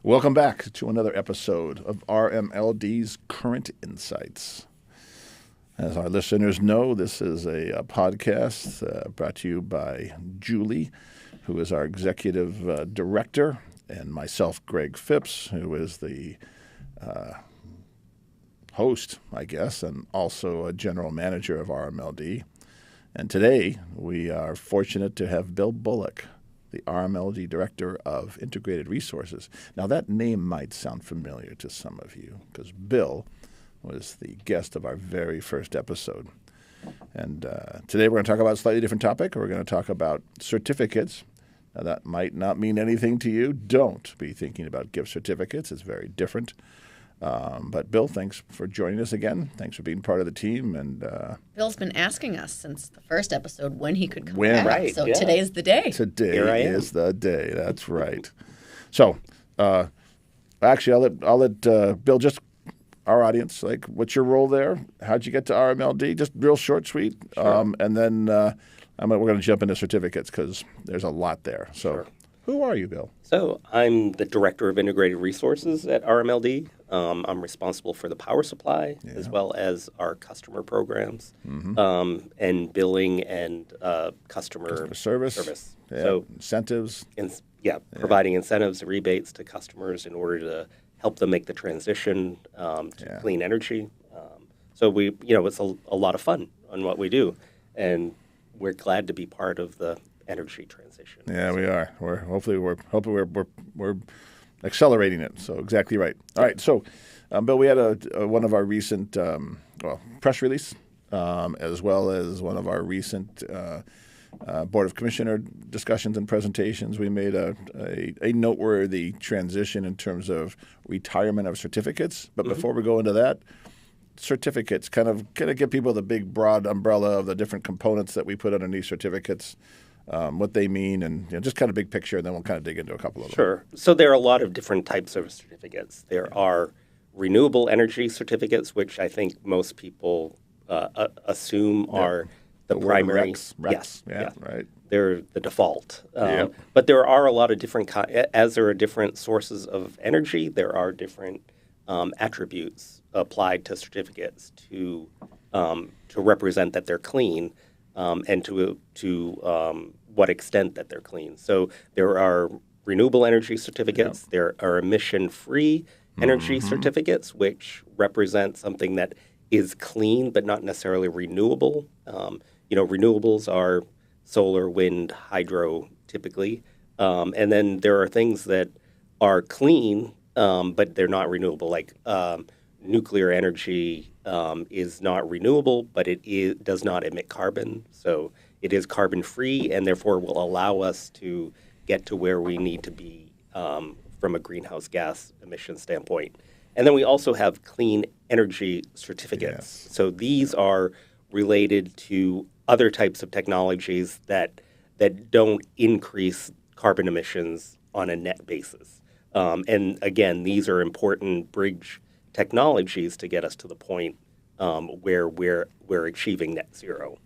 Welcome back to another episode of RMLD's Current Insights. As our listeners know, this is a podcast brought to you by Julie, who is our executive director, and myself, Greg Phipps, who is the host, I guess, and also a general manager of RMLD. And today, we are fortunate to have Bill Bullock, the RMLD Director of Integrated Resources. Now, that name might sound familiar to some of you because Bill was the guest of our very first episode. And today we're going to talk about a slightly different topic. We're going to talk about certificates. Now, that might not mean anything to you. Don't be thinking about gift certificates. It's very different. But Bill, thanks for joining us again. Thanks for being part of the team. And Bill's been asking us since the first episode when he could come When? back. Right, So yeah. today's the day. today Here I am. is the day. That's right. So, actually, I'll let Bill, just our audience, like, what's your role there? How'd you get to RMLD? Just real short, sweet. Sure. And then we're going to jump into certificates because there's a lot there. So, Sure. Who are you, Bill? So I'm the Director of Integrated Resources at RMLD. I'm responsible for the power supply as well as our customer programs and billing and customer Service. Yeah. So Incentives. providing incentives and rebates to customers in order to help them make the transition to clean energy. So it's a lot of fun on what we do, and we're glad to be part of the energy transition. Yeah, we are. We're accelerating it. So exactly right. All right. So, Bill, we had one of our recent press release, as well as one of our recent Board of Commissioner discussions and presentations. We made a noteworthy transition in terms of retirement of certificates. But before we go into that, certificates kind of give people the big broad umbrella of the different components that we put underneath certificates. What they mean, and just kind of big picture, and then we'll kind of dig into a couple of them. Sure. So there are a lot of different types of certificates. There are renewable energy certificates, which I think most people assume are the primary. RECs. Yes. Yeah, right. They're the default. Yep. But there are a lot of different, as there are different sources of energy, there are different attributes applied to certificates to represent that they're clean. And to what extent that they're clean. So there are renewable energy certificates. Yep. There are emission-free energy certificates, which represent something that is clean but not necessarily renewable. Renewables are solar, wind, hydro, typically. And then there are things that are clean, but they're not renewable, like nuclear energy is not renewable, but it does not emit carbon. So it is carbon-free and therefore will allow us to get to where we need to be from a greenhouse gas emission standpoint. And then we also have clean energy certificates. Yes. So these are related to other types of technologies that don't increase carbon emissions on a net basis. And again, these are important bridge technologies to get us to the point where we're achieving net zero.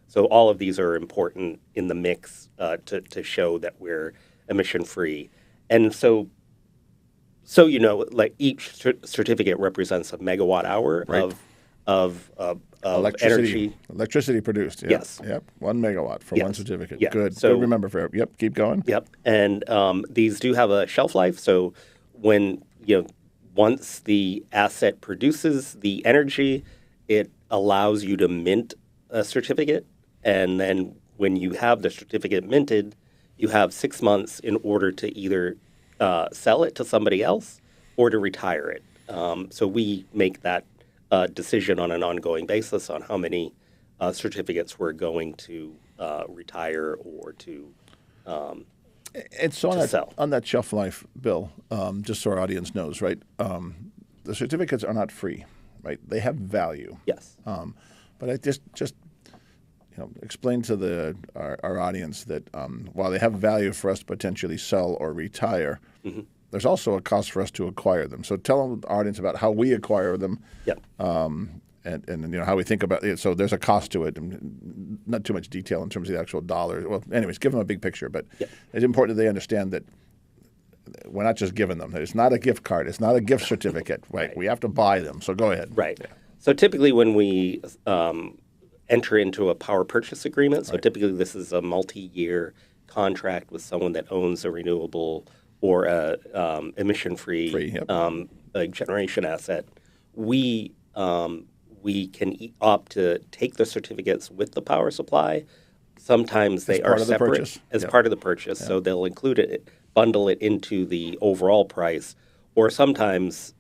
So all of these are important in the mix to show that we're emission free. And so like each certificate represents a megawatt hour of energy. Electricity produced. Yep. Yes. Yep. 1 megawatt for one certificate. Yeah. Good. So, good remember for. Yep. Keep going. Yep. And these do have a shelf life. So when once the asset produces the energy, it allows you to mint a certificate. And then when you have the certificate minted, you have 6 months in order to either sell it to somebody else or to retire it. So we make that decision on an ongoing basis on how many certificates we're going to retire or to And so on that shelf life, Bill, just so our audience knows, right? The certificates are not free, right? They have value. Yes. But I just explain to our audience that while they have value for us to potentially sell or retire, there's also a cost for us to acquire them. So tell the audience about how we acquire them. Yep. And how we think about it. So there's a cost to it. Not too much detail in terms of the actual dollars. Well, anyways, give them a big picture. But it's important that they understand that we're not just giving them. It's not a gift card. It's not a gift certificate. Right? We have to buy them. So go ahead. Right. Yeah. So typically when we enter into a power purchase agreement, so typically this is a multi-year contract with someone that owns a renewable or a emission-free generation asset, we can opt to take the certificates with the power supply. Sometimes they are separate as part of the purchase, so they'll include it, bundle it into the overall price, or sometimes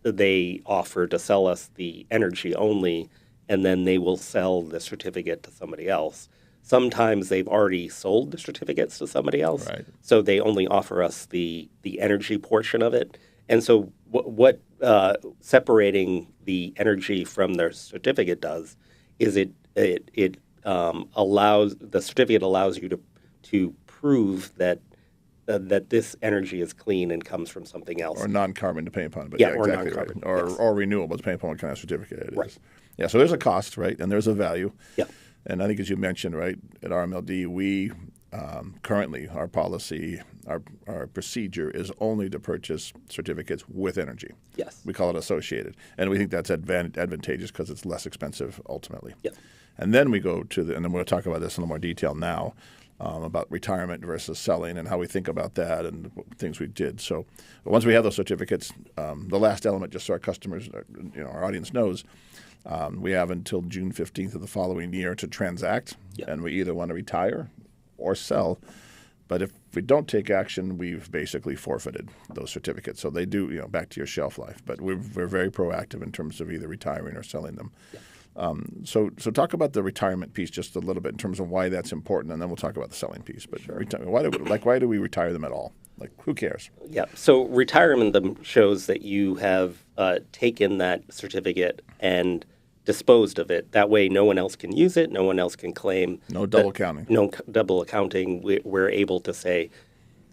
they offer to sell us the energy only, and then they will sell the certificate to somebody else. Sometimes they've already sold the certificates to somebody else, so they only offer us the energy portion of it. And so what separating the energy from their certificate does is it allows the certificate allows you to prove that this energy is clean and comes from something else, or non-carbon, depending upon. But or exactly non-carbon, right. Or renewable, depending upon what kind of certificate it is. Yeah, so there's a cost, right, and there's a value. Yeah. And I think, as you mentioned, right, at RMLD, we currently, our policy, our procedure is only to purchase certificates with energy. Yes. We call it associated. And we think that's advantageous because it's less expensive ultimately. Yeah. And then we go to and then we'll talk about this in a little more detail now, about retirement versus selling and how we think about that and things we did. So once we have those certificates, the last element, just so our customers, our audience knows, we have until June 15th of the following year to transact, and we either want to retire or sell. But if we don't take action, we've basically forfeited those certificates. So they do, back to your shelf life. But we're very proactive in terms of either retiring or selling them. Yeah. So talk about the retirement piece just a little bit in terms of why that's important, and then we'll talk about the selling piece. But sure. Why do we retire them at all? Like, who cares? Yeah. So retirement them shows that you have taken that certificate and disposed of it. That way, no one else can use it. No one else can claim. No double counting. No double accounting. We're able to say,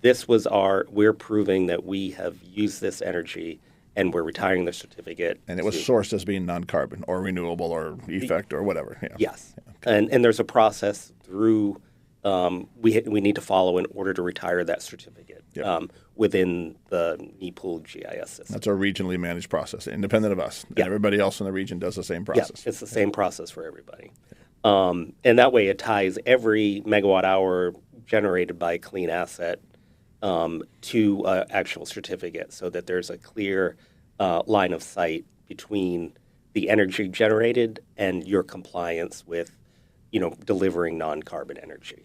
we're proving that we have used this energy, and we're retiring the certificate. And it was sourced as being non-carbon or renewable or effect or whatever. Yeah. Yes. Yeah. Okay. And there's a process through we need to follow in order to retire that certificate within the NEPOOL GIS system. That's our regionally managed process, independent of us. And everybody else in the region does the same process. Yeah, it's the same process for everybody. And that way it ties every megawatt hour generated by a clean asset to an actual certificate, so that there's a clear line of sight between the energy generated and your compliance with delivering non-carbon energy.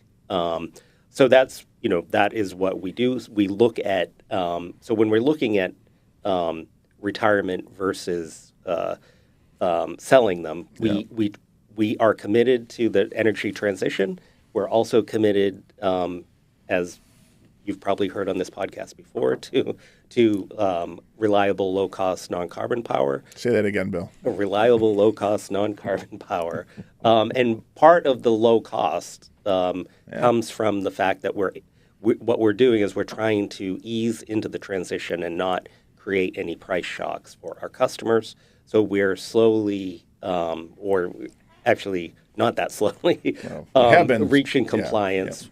So that's, that is what we do. We look at, so when we're looking at retirement versus selling them, we are committed to the energy transition. We're also committed, as you've probably heard on this podcast before, to reliable, low-cost, non-carbon power. Say that again, Bill. Reliable, low-cost, non-carbon power. And part of the low cost comes from the fact that what we're doing is we're trying to ease into the transition and not create any price shocks for our customers. So we're slowly, or actually not that slowly, reaching compliance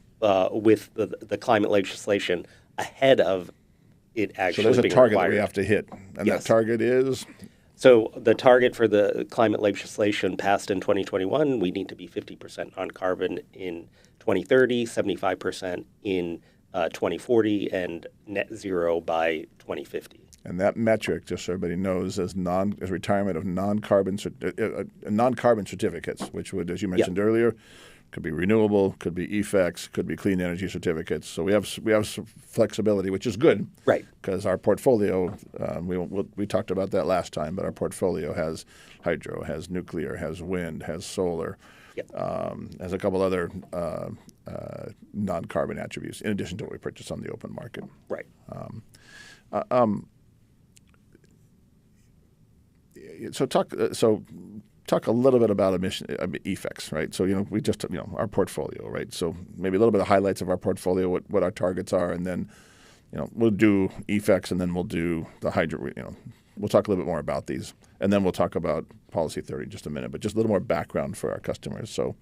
with the climate legislation ahead of it actually being required. So there's a target that we have to hit, and that target is? So the target for the climate legislation passed in 2021, we need to be 50% on carbon in 2030, 75% in 2040, and net zero by 2050. And that metric, just so everybody knows, is retirement of non-carbon certificates, which would, as you mentioned earlier, could be renewable, could be effects, could be clean energy certificates. So we have some flexibility, which is good, right? Because our portfolio, we talked about that last time, but our portfolio has hydro, has nuclear, has wind, has solar, has a couple other non-carbon attributes in addition to what we purchase on the open market. Right. Talk a little bit about effects, right? So, we just, our portfolio, right? So maybe a little bit of highlights of our portfolio, what our targets are, and then, we'll do effects, and then we'll do the hydro, we'll talk a little bit more about these. And then we'll talk about Policy 30 in just a minute, but just a little more background for our customers. So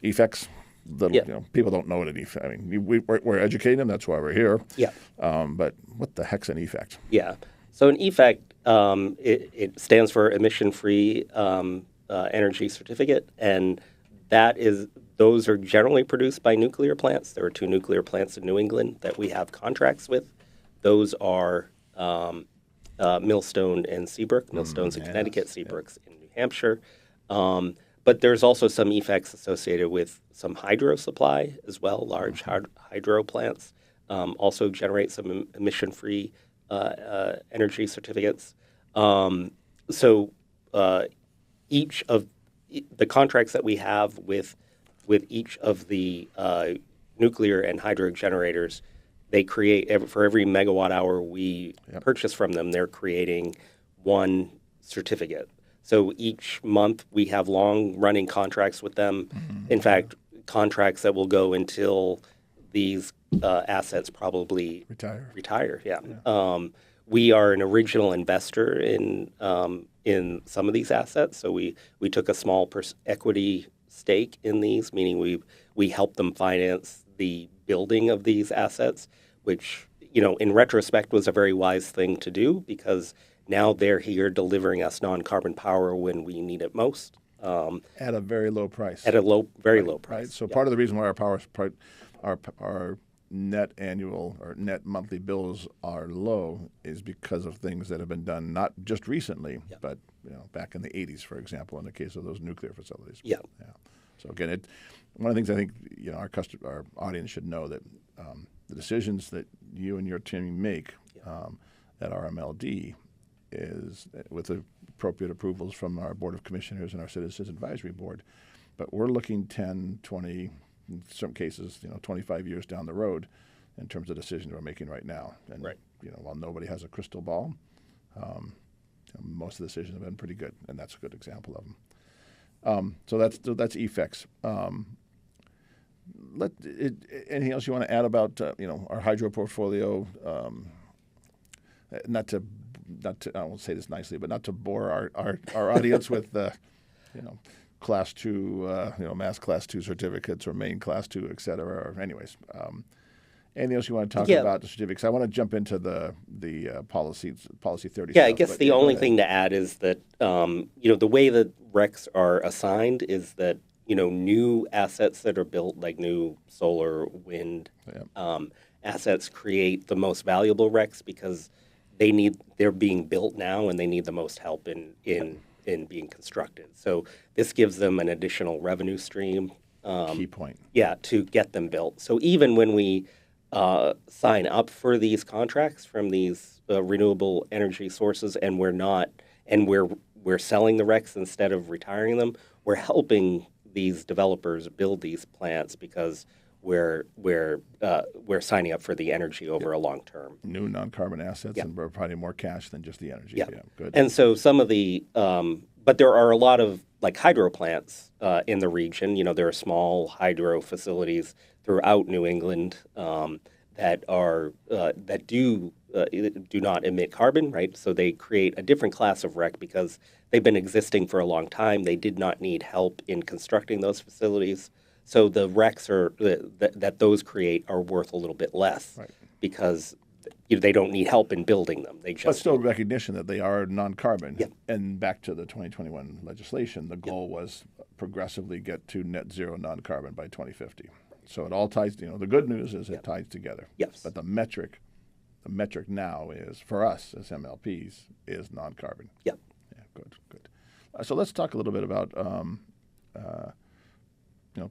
effects, little, Yeah. people don't know what an effect. I mean, we're educating them. That's why we're here. Yeah. But what the heck's an effect? Yeah. So an effect, it stands for emission-free energy certificate, and those are generally produced by nuclear plants. There are 2 nuclear plants in New England that we have contracts with. Those are Millstone and Seabrook. Millstone's in Connecticut, Seabrook's in New Hampshire. But there's also some effects associated with some hydro supply as well. Large hydro plants also generate some emission-free energy certificates. So each of the contracts that we have with each of the nuclear and hydro generators, they create, for every megawatt hour we purchase from them, they're creating 1 certificate. So each month we have long-running contracts with them. In fact, contracts that will go until these assets probably retire. Yeah. We are an original investor in some of these assets. So we took a small equity stake in these, meaning we helped them finance the building of these assets, which, in retrospect was a very wise thing to do, because now they're here delivering us non-carbon power when we need it most. At a very low price. At a very low price. Right. So part of the reason why our net annual or net monthly bills are low is because of things that have been done not just recently, but back in the 80s, for example, in the case of those nuclear facilities. Yeah. So again, one of the things I think our audience should know, that the decisions that you and your team make at RMLD is with the appropriate approvals from our Board of Commissioners and our Citizens Advisory Board. But we're looking 10, 20, in some cases, 25 years down the road in terms of decisions we're making right now. And while nobody has a crystal ball, most of the decisions have been pretty good, and that's a good example of them. So that's effects. Anything else you want to add about our hydro portfolio? Not to I won't say this nicely, but not to bore our audience with class 2 mass class 2 certificates or main class 2, et cetera. Or anyways, anything else you want to talk about the certificates? I want to jump into the policy 30. Yeah, I guess the only thing to add is that the way that RECs are assigned is that new assets that are built, like new solar, wind assets, create the most valuable RECs because they're being built now and they need the most help in being constructed. So this gives them an additional revenue stream. Key point. Yeah, to get them built. So even when we sign up for these contracts from these renewable energy sources, and we're selling the RECs instead of retiring them, we're helping these developers build these plants because we're signing up for the energy over a long term. New non-carbon assets, and we're providing more cash than just the energy. Yeah, good. And so some of the, but there are a lot of hydro plants in the region. There are small hydro facilities throughout New England that do not emit carbon, right? So they create a different class of REC because they've been existing for a long time. They did not need help in constructing those facilities. So the RECs that those create are worth a little bit less because they don't need help in building them. But still recognition that they are non-carbon. Yeah. And back to the 2021 legislation, the goal was progressively get to net zero non-carbon by 2050. So it all ties. The good news is it ties together. Yes. But the metric now is, for us as MLPs, is non-carbon. Yep. Yeah. Good. So let's talk a little bit about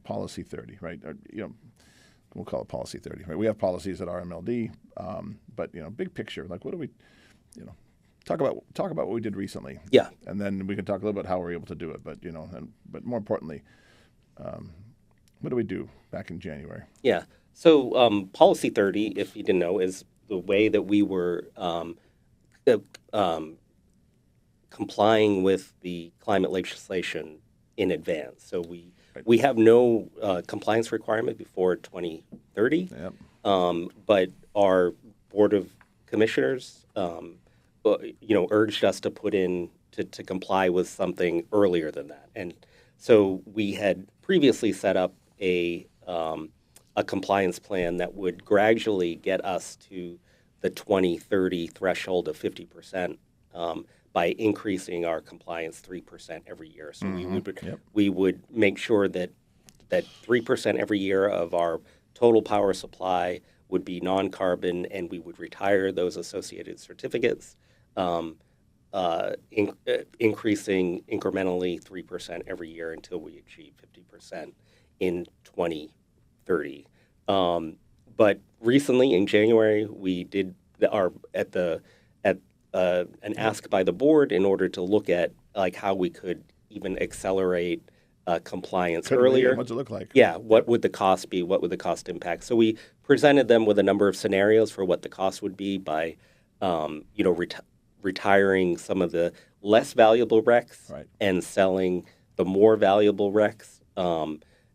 policy 30, right? We'll call it policy 30, right? We have policies at RMLD, but big picture, like what do we, talk about what we did recently. Yeah. And then we can talk a little bit how we're able to do it, but but more importantly, what do we do back in January? Yeah. So policy 30, if you didn't know, is the way that we were complying with the climate legislation in advance. So we have no compliance requirement before 2030, but our Board of Commissioners, urged us to put in to comply with something earlier than that. And so we had previously set up a a compliance plan that would gradually get us to the 2030 threshold of 50% by increasing our compliance 3% every year. So we would make sure that 3% every year of our total power supply would be non-carbon, and we would retire those associated certificates, increasing incrementally 3% every year until we achieve 50% in 2030. But recently, in January, we did an ask by the board in order to look at like how we could even accelerate compliance earlier. What's it look like? Yeah, what would the cost be? What would the cost impact? So we presented them with a number of scenarios for what the cost would be by, retiring some of the less valuable RECs and selling the more valuable RECs.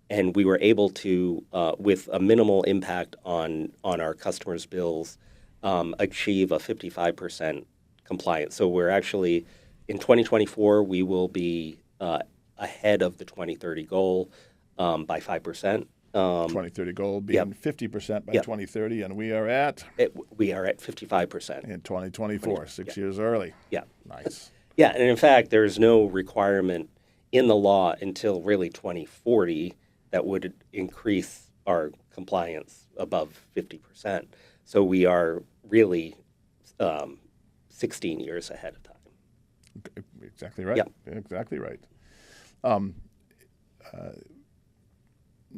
And we were able to, with a minimal impact on our customers' bills, achieve a 55% compliance. So we're actually, in 2024, we will be ahead of the 2030 goal by 5%. 2030 goal being 50% by 2030, and we are at? We are at 55%. In 2024, 6 years early. Yeah. Nice. Yeah, and in fact, there's no requirement in the law until really 2040 that would increase our compliance above 50%. So we are really 16 years ahead of time. Exactly right. Yep. Exactly right.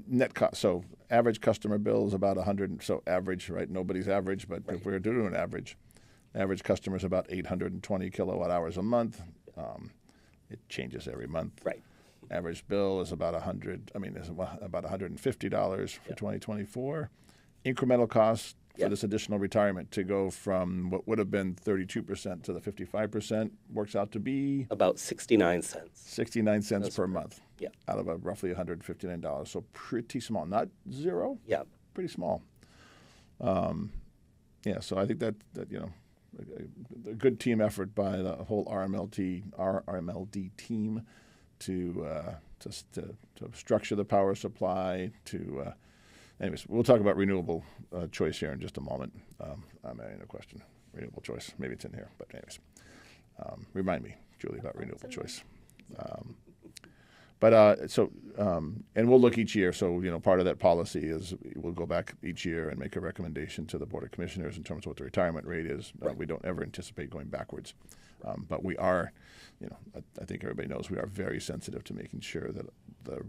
Net cost. So average customer bill is about 100. So average, right? Nobody's average, but if we're doing an average customer is about 820 kilowatt hours a month. It changes every month. Right. Average bill is about is about $150 for 2024. Incremental cost for this additional retirement to go from what would have been 32% to the 55% works out to be about 69 cents. 69 cents per month. Yeah. Out of roughly $159. So pretty small. Not zero. Yeah. Pretty small. So I think that a good team effort by the whole RMLD team to structure the power supply. Anyways, we'll talk about renewable choice here in just a moment. I'm adding a question. Renewable choice. Maybe it's in here, but anyways, remind me, Julie, about renewable choice. And we'll look each year. So, part of that policy is we'll go back each year and make a recommendation to the Board of Commissioners in terms of what the retirement rate is. We don't ever anticipate going backwards. But we are, I think everybody knows we are very sensitive to making sure that the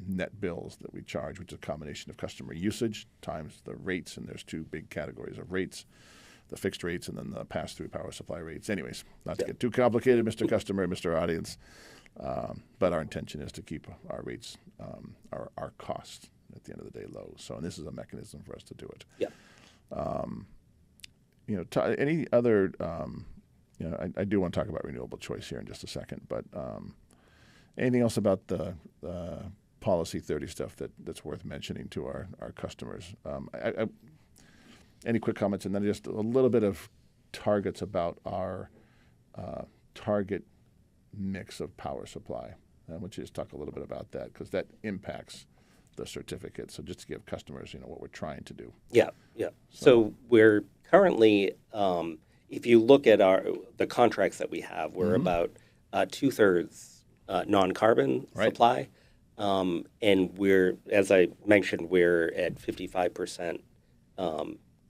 net bills that we charge, which is a combination of customer usage times the rates, and there's two big categories of rates, the fixed rates and then the pass-through power supply rates. Anyways, not to get too complicated, Mr. Customer, Mr. Audience. But our intention is to keep our rates, our costs at the end of the day low. So, and this is a mechanism for us to do it. Yeah. Any other, I do want to talk about renewable choice here in just a second, but anything else about the Policy 30 stuff that's worth mentioning to our customers? Any quick comments, and then just a little bit of targets about our target mix of power supply. I want you to just talk a little bit about that because that impacts the certificate. So just to give customers, what we're trying to do. Yeah. So we're currently, if you look at the contracts that we have, we're about 2/3 non-carbon supply, and we're, as I mentioned, we're at 55%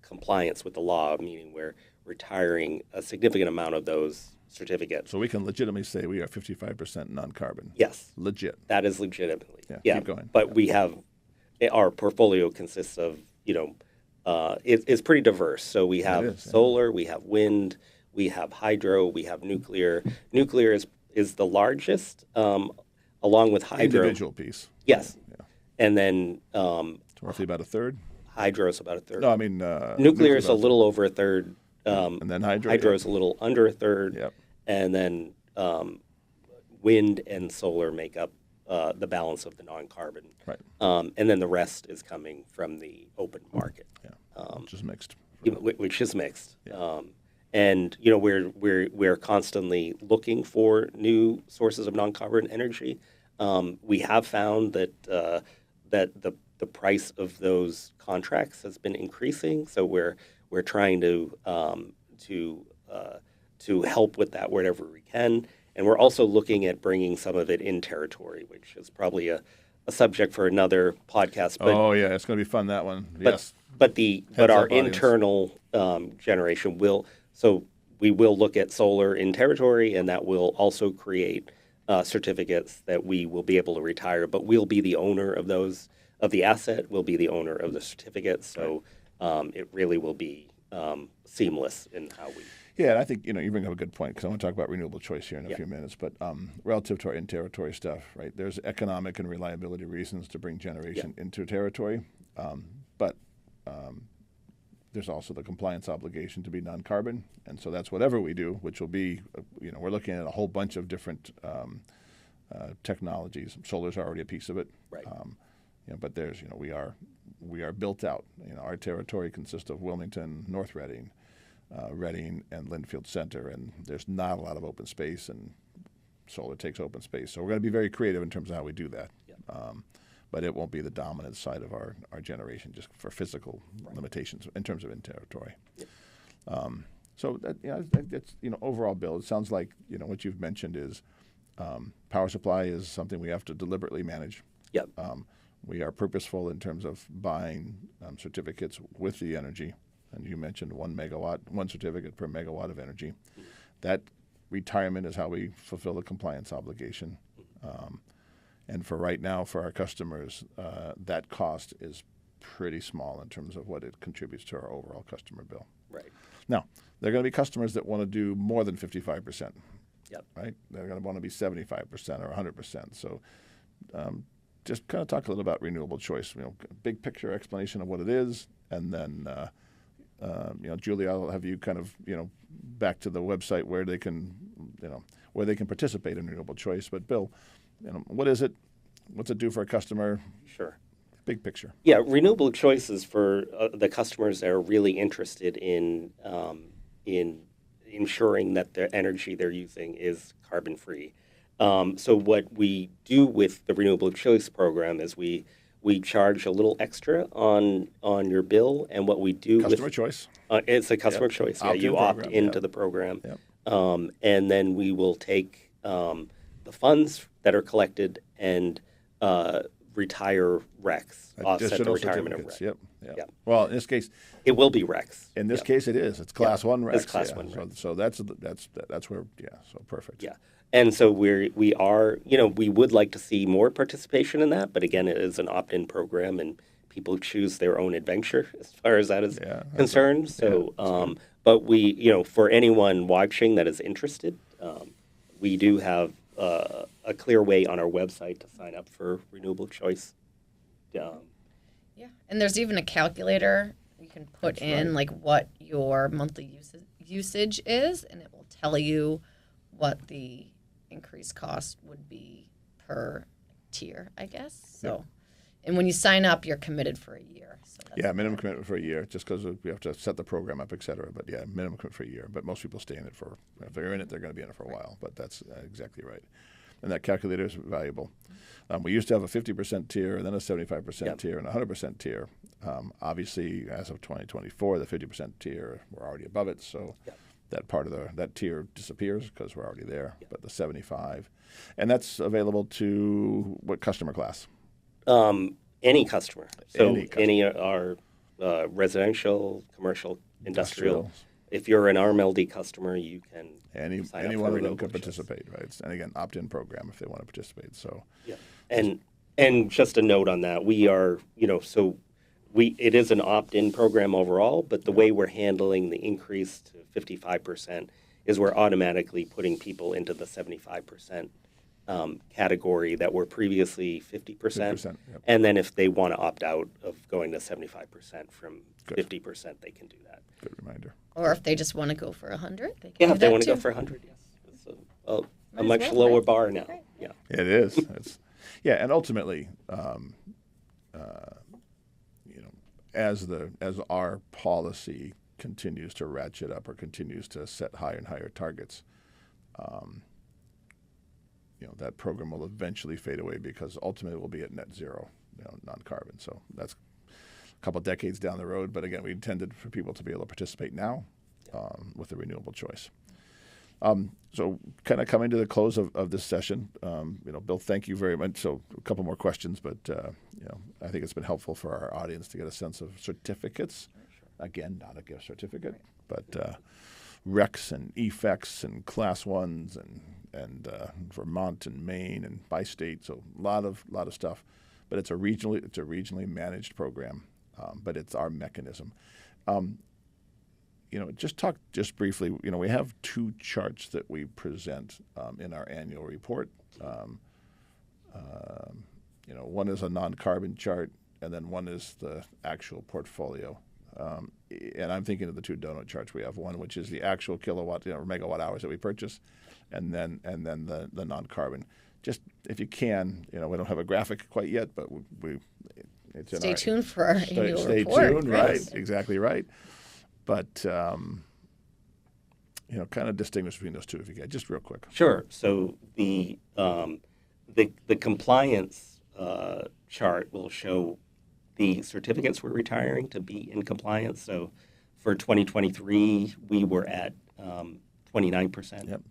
compliance with the law, meaning we're retiring a significant amount of those certificates. So we can legitimately say we are 55% non-carbon. Yes. Legit. That is legitimately. Yeah. Keep going. But we have, our portfolio consists of, it's pretty diverse. So we have solar, we have wind, we have hydro, we have nuclear. Nuclear is the largest, along with hydro. Individual piece. Yes. Yeah. And then roughly about a third. Hydro is about a third. No, I mean nuclear is a little over a third. And then hydro. Hydro is a little under a third. Yep. And then wind and solar make up the balance of the non-carbon. Right. And then the rest is coming from the open market. Yeah. Which is mixed. Which is mixed. Yeah. And we're constantly looking for new sources of non-carbon energy. We have found that that the price of those contracts has been increasing. So we're trying to help with that wherever we can. And we're also looking at bringing some of it in territory, which is probably a subject for another podcast. But, oh yeah, it's going to be fun, that one. Yes. But our up, audience. internal generation will, so we will look at solar in territory, and that will also create certificates that we will be able to retire. But we'll be the owner of those, of the asset. We'll be the owner of the certificates. So it really will be seamless in how we. Yeah, and I think you bring up a good point, because I want to talk about renewable choice here in a few minutes. But relative to our in-territory stuff, right? There's economic and reliability reasons to bring generation into territory, but there's also the compliance obligation to be non-carbon, and so that's whatever we do, which will be, we're looking at a whole bunch of different technologies. Solar's already a piece of it, Right. But there's, we are built out. Our territory consists of Wilmington, North Reading, Reading, and Linfield Center, and there's not a lot of open space, and solar takes open space. So we're going to be very creative in terms of how we do that. But it won't be the dominant side of our generation, just for physical limitations in terms of in-territory. So that, that's, overall, Bill, it sounds like, what you've mentioned is power supply is something we have to deliberately manage. Yep. We are purposeful in terms of buying certificates with the energy. And you mentioned 1 megawatt, 1 certificate per megawatt of energy. That retirement is how we fulfill the compliance obligation. And for right now, for our customers, that cost is pretty small in terms of what it contributes to our overall customer bill. Right. Now, there are going to be customers that want to do more than 55%. Yep. Right? They're going to want to be 75% or 100%. So just kind of talk a little about renewable choice. Big picture explanation of what it is, and then Julie, I'll have you kind of back to the website where they can participate in renewable choice. But Bill, what is it? What's it do for a customer? Sure. Big picture. Yeah, renewable choice is for the customers that are really interested in ensuring that the energy they're using is carbon free. So what we do with the renewable choice program is we charge a little extra on your bill, and what we do Customer choice. It's a customer choice. Yeah, you opt into the program, and then we will take the funds that are collected and retire RECs, offset the retirement of RECs. Yep. Well, in this case, it will be RECs. In this case, it is. It's Class 1 RECs. It's Class 1 RECs. So that's where. So perfect. Yeah. And so we are, we would like to see more participation in that, but again, it is an opt-in program, and people choose their own adventure as far as that is concerned. So, but we, for anyone watching that is interested, we do have a clear way on our website to sign up for renewable choice. Yeah, and there's even a calculator you can put in like what your monthly usage is, and it will tell you what the increased cost would be per tier, I guess. So, and when you sign up, you're committed for a year. So minimum commitment for a year, just because we have to set the program up, et cetera. But minimum commitment for a year. But most people stay in it for, if they're in it, they're going to be in it for a while. But that's exactly right. And that calculator is valuable. We used to have a 50% tier, and then a 75% tier, and a 100% tier. Obviously, as of 2024, the 50% tier, we're already above it. So that part of that tier disappears because we're already there. But the 75, and that's available to what customer class? Any customer. So any are residential, commercial, industrial. If you're an RMLD customer, you can sign any up one for of them renewable can choice. participate, right? And again, opt-in program if they want to participate. So and just a note on that, we are it is an opt-in program overall, but the way we're handling the increase to 55% is we're automatically putting people into the 75% category that were previously 50%. And then if they want to opt out of going to 75% from 50%, they can do that. Good reminder. Or if they just want to go for 100, they can Yeah, do if they that want to too. go for 100, yes. It's a as much well, lower right? bar now. Right. Yeah. It is. And ultimately, as our policy continues to ratchet up or continues to set higher and higher targets, that program will eventually fade away because ultimately we'll be at net zero non-carbon. So that's a couple of decades down the road. But again, we intended for people to be able to participate now with a renewable choice. So kind of coming to the close of this session, Bill, thank you very much. So a couple more questions, but I think it's been helpful for our audience to get a sense of certificates. Again, not a gift certificate, but RECs and EFECs and Class 1s and Vermont and Maine and by state. So a lot of stuff, but it's a regionally managed program, but it's our mechanism. Just briefly, we have two charts that we present in our annual report. One is a non-carbon chart, and then one is the actual portfolio. And I'm thinking of the two donut charts. We have one which is the actual kilowatt, or megawatt hours that we purchase, and then the non-carbon. Just if you can, we don't have a graphic quite yet, but it's in Stay tuned for our annual report. Stay tuned, right? Exactly right. But kind of distinguish between those two if you can, just real quick. Sure. So the compliance chart will show the certificates we're retiring to be in compliance. So for 2023, we were at 29%. Yep.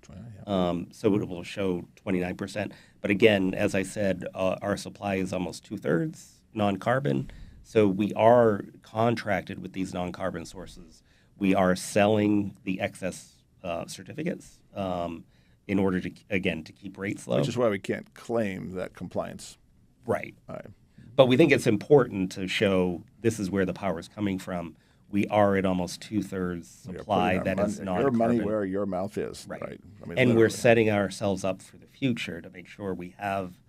So it will show 29%. But again, as I said, our supply is almost 2/3 non-carbon. So we are contracted with these non-carbon sources. We are selling the excess certificates in order to keep rates low. Which is why we can't claim that compliance. Right. All right. But we think it's important to show this is where the power is coming from. We are at almost 2/3 supply that is non-carbon. Your money where your mouth is. Right. I mean, and we're setting ourselves up for the future to make sure we have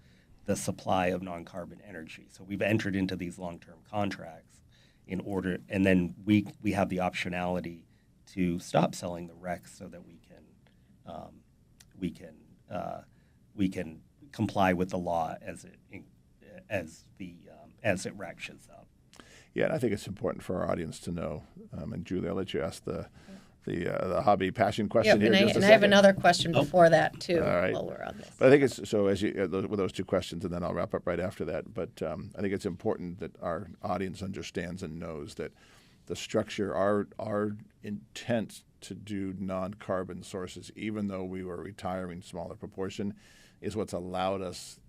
the supply of non-carbon energy. So we've entered into these long-term contracts in order, and then we have the optionality to stop selling the RECs so that we can comply with the law as it ratchets up. Yeah, and I think it's important for our audience to know. And Julie, I'll let you ask the hobby passion question here. And I have another question before that too. All right. While we're on this. But I think it's so as with those two questions, and then I'll wrap up right after that. But I think it's important that our audience understands and knows that the structure, our intent to do non-carbon sources, even though we were retiring smaller proportion, is what's allowed us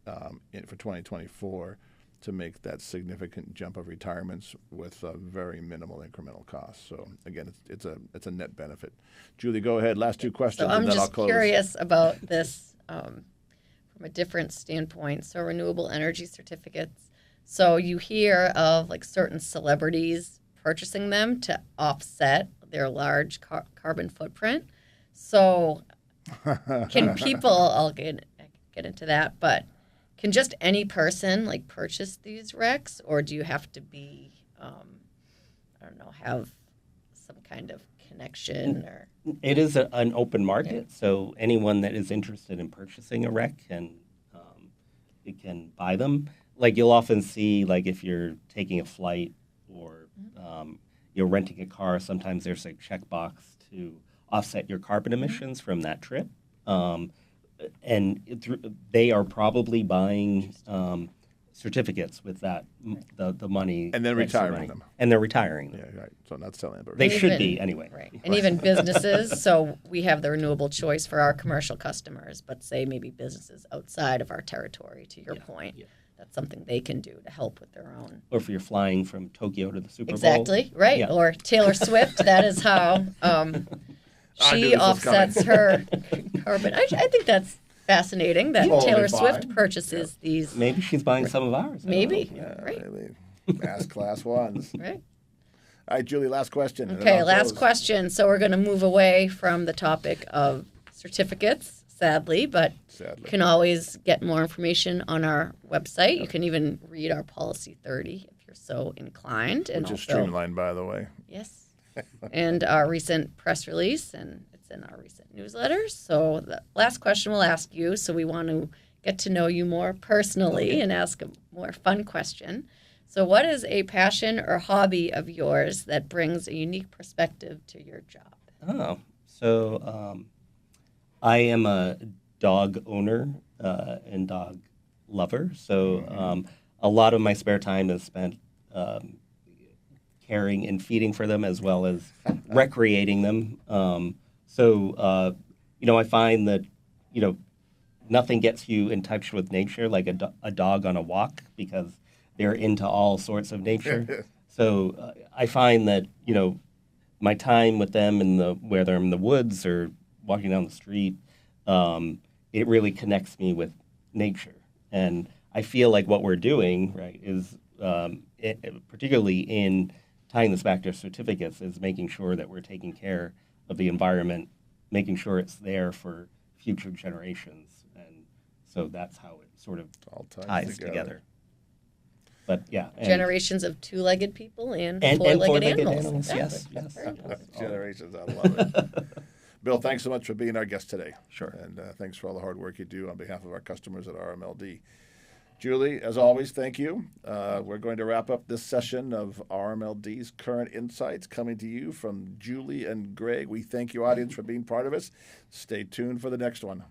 for 2024 to make that significant jump of retirements with very minimal incremental costs. So again, it's a net benefit. Julie, go ahead. Last two questions, So I'm and then I'll just close. curious about this from a different standpoint. So renewable energy certificates. So you hear of like certain celebrities purchasing them to offset their large carbon footprint. So can people? I'll get into that, but. Can just any person like purchase these RECs, or do you have to be, have some kind of connection or? It is an open market, so anyone that is interested in purchasing a REC can buy them. Like you'll often see, like if you're taking a flight or you're renting a car, sometimes there's a checkbox to offset your carbon emissions from that trip. And they are probably buying certificates with that the money, and then retiring them. And they're retiring them. Yeah, right. So not selling them. They should be anyway. Right. And even businesses. So we have the renewable choice for our commercial customers, but say maybe businesses outside of our territory. To your point, that's something they can do to help with their own. Or if you're flying from Tokyo to the Super Bowl. Exactly. Right. Yeah. Or Taylor Swift. That is how. She offsets her carbon. I think that's fascinating that Taylor Swift purchases these. Maybe she's buying some of ours. Maybe. Right. Mass Class 1s. Right. All right, Julie, last question. Okay, last question. So we're going to move away from the topic of certificates, sadly, but you can always get more information on our website. You can even read our Policy 30 if you're so inclined. Which is streamlined, by the way. Yes. And our recent press release, and it's in our recent newsletters. So the last question we'll ask you, so we want to get to know you more personally and ask a more fun question. So what is a passion or hobby of yours that brings a unique perspective to your job? So I am a dog owner and dog lover. So a lot of my spare time is spent caring and feeding for them as well as recreating them. I find that, nothing gets you in touch with nature like a dog on a walk because they're into all sorts of nature. So I find that, my time with them whether I'm in the woods or walking down the street, it really connects me with nature. And I feel like what we're doing, right, is particularly in tying this back to certificates, is making sure that we're taking care of the environment, making sure it's there for future generations. And so that's how it sort of all ties together. But yeah. Generations of two-legged people and four-legged four-legged animals. Exactly. Yes. Generations, I love it. Bill, thanks so much for being our guest today. Sure. And thanks for all the hard work you do on behalf of our customers at RMLD. Julie, as always, thank you. We're going to wrap up this session of RMLD's Current Insights coming to you from Julie and Greg. We thank you, audience, for being part of us. Stay tuned for the next one.